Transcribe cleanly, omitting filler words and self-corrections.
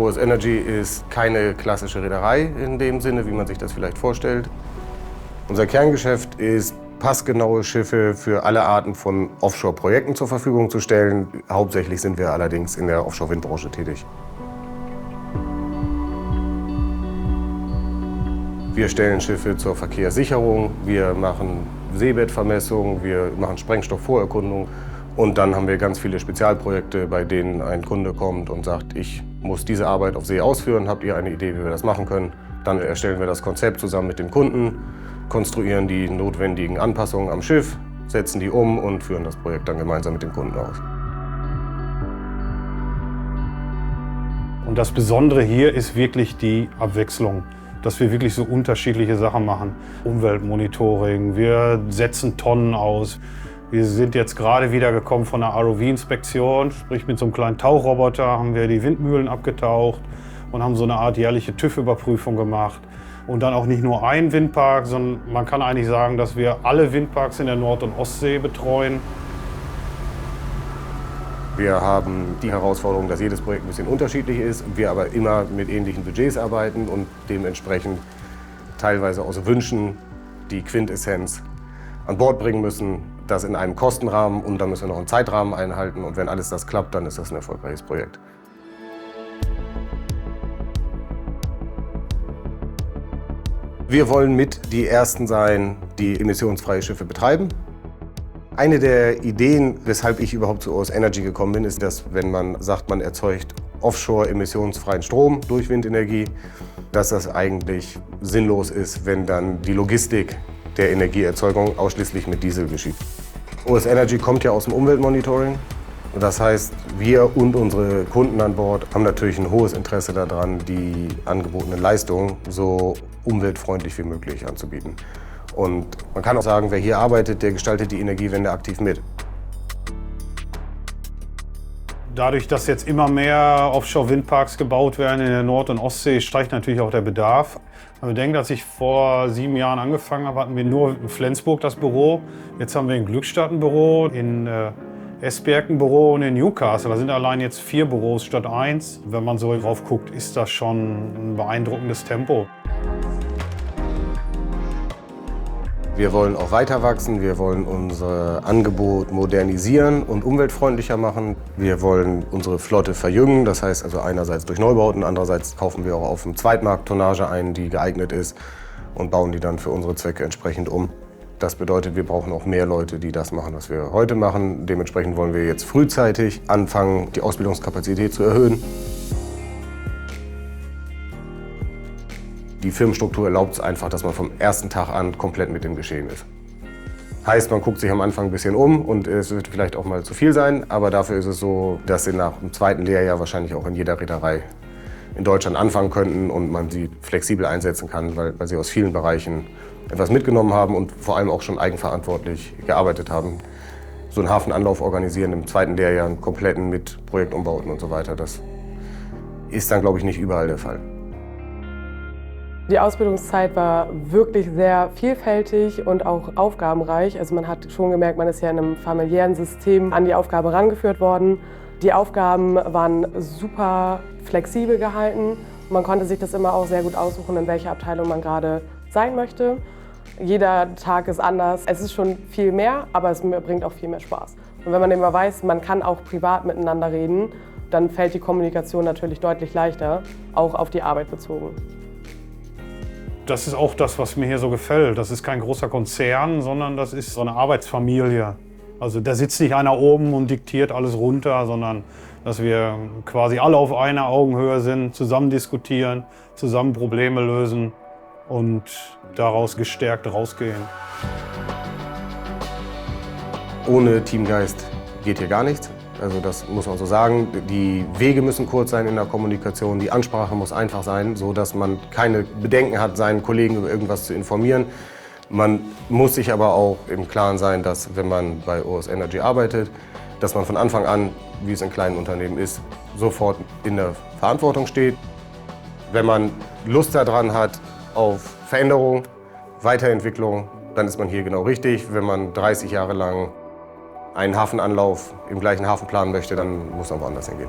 OS Energy ist keine klassische Reederei in dem Sinne, wie man sich das vielleicht vorstellt. Unser Kerngeschäft ist, passgenaue Schiffe für alle Arten von Offshore-Projekten zur Verfügung zu stellen. Hauptsächlich sind wir allerdings in der Offshore-Windbranche tätig. Wir stellen Schiffe zur Verkehrssicherung, wir machen Seebettvermessung, wir machen Sprengstoffvorerkundung und dann haben wir ganz viele Spezialprojekte, bei denen ein Kunde kommt und sagt, ich muss diese Arbeit auf See ausführen, habt ihr eine Idee, wie wir das machen können? Dann erstellen wir das Konzept zusammen mit dem Kunden, konstruieren die notwendigen Anpassungen am Schiff, setzen die um und führen das Projekt dann gemeinsam mit dem Kunden aus. Und das Besondere hier ist wirklich die Abwechslung, dass wir wirklich so unterschiedliche Sachen machen. Umweltmonitoring, wir setzen Tonnen aus. Wir sind jetzt gerade wieder gekommen von einer ROV-Inspektion, sprich mit so einem kleinen Tauchroboter haben wir die Windmühlen abgetaucht und haben so eine Art jährliche TÜV-Überprüfung gemacht. Und dann auch nicht nur einen Windpark, sondern man kann eigentlich sagen, dass wir alle Windparks in der Nord- und Ostsee betreuen. Wir haben die Herausforderung, dass jedes Projekt ein bisschen unterschiedlich ist, wir aber immer mit ähnlichen Budgets arbeiten und dementsprechend teilweise aus Wünschen die Quintessenz an Bord bringen müssen, das in einem Kostenrahmen und dann müssen wir noch einen Zeitrahmen einhalten und wenn alles das klappt, dann ist das ein erfolgreiches Projekt. Wir wollen mit die Ersten sein, die emissionsfreie Schiffe betreiben. Eine der Ideen, weshalb ich überhaupt zu OS Energy gekommen bin, ist, dass wenn man sagt, man erzeugt offshore emissionsfreien Strom durch Windenergie, dass das eigentlich sinnlos ist, wenn dann die Logistik der Energieerzeugung ausschließlich mit Diesel geschieht. OS Energy kommt ja aus dem Umweltmonitoring. Das heißt, wir und unsere Kunden an Bord haben natürlich ein hohes Interesse daran, die angebotenen Leistungen so umweltfreundlich wie möglich anzubieten. Und man kann auch sagen, wer hier arbeitet, der gestaltet die Energiewende aktiv mit. Dadurch, dass jetzt immer mehr Offshore-Windparks gebaut werden in der Nord- und Ostsee, steigt natürlich auch der Bedarf. Wenn wir denken, dass ich vor 7 Jahren angefangen habe, hatten wir nur in Flensburg das Büro. Jetzt haben wir in Glückstadt ein Büro, in Esbjerg ein Büro und in Newcastle. Da sind allein jetzt 4 Büros statt 1. Wenn man so drauf guckt, ist das schon ein beeindruckendes Tempo. Wir wollen auch weiter wachsen, wir wollen unser Angebot modernisieren und umweltfreundlicher machen. Wir wollen unsere Flotte verjüngen, das heißt also einerseits durch Neubauten, andererseits kaufen wir auch auf dem Zweitmarkt Tonnage ein, die geeignet ist und bauen die dann für unsere Zwecke entsprechend um. Das bedeutet, wir brauchen auch mehr Leute, die das machen, was wir heute machen. Dementsprechend wollen wir jetzt frühzeitig anfangen, die Ausbildungskapazität zu erhöhen. Die Firmenstruktur erlaubt es einfach, dass man vom ersten Tag an komplett mit dem Geschehen ist. Heißt, man guckt sich am Anfang ein bisschen um und es wird vielleicht auch mal zu viel sein, aber dafür ist es so, dass sie nach dem 2. Lehrjahr wahrscheinlich auch in jeder Reederei in Deutschland anfangen könnten und man sie flexibel einsetzen kann, weil sie aus vielen Bereichen etwas mitgenommen haben und vor allem auch schon eigenverantwortlich gearbeitet haben. So einen Hafenanlauf organisieren im 2. Lehrjahr, einen kompletten mit Projektumbauten und so weiter, das ist dann, glaube ich, nicht überall der Fall. Die Ausbildungszeit war wirklich sehr vielfältig und auch aufgabenreich. Also man hat schon gemerkt, man ist ja in einem familiären System an die Aufgabe rangeführt worden. Die Aufgaben waren super flexibel gehalten. Man konnte sich das immer auch sehr gut aussuchen, in welcher Abteilung man gerade sein möchte. Jeder Tag ist anders. Es ist schon viel mehr, aber es bringt auch viel mehr Spaß. Und wenn man immer weiß, man kann auch privat miteinander reden, dann fällt die Kommunikation natürlich deutlich leichter, auch auf die Arbeit bezogen. Das ist auch das, was mir hier so gefällt. Das ist kein großer Konzern, sondern das ist so eine Arbeitsfamilie. Also da sitzt nicht einer oben und diktiert alles runter, sondern dass wir quasi alle auf einer Augenhöhe sind, zusammen diskutieren, zusammen Probleme lösen und daraus gestärkt rausgehen. Ohne Teamgeist geht hier gar nichts. Also das muss man so sagen. Die Wege müssen kurz sein in der Kommunikation, die Ansprache muss einfach sein, so dass man keine Bedenken hat, seinen Kollegen über irgendwas zu informieren. Man muss sich aber auch im Klaren sein, dass wenn man bei OS Energy arbeitet, dass man von Anfang an, wie es in kleinen Unternehmen ist, sofort in der Verantwortung steht. Wenn man Lust daran hat auf Veränderung, Weiterentwicklung, dann ist man hier genau richtig. Wenn man 30 Jahre lang einen Hafenanlauf im gleichen Hafen planen möchte, dann muss man woanders hingehen.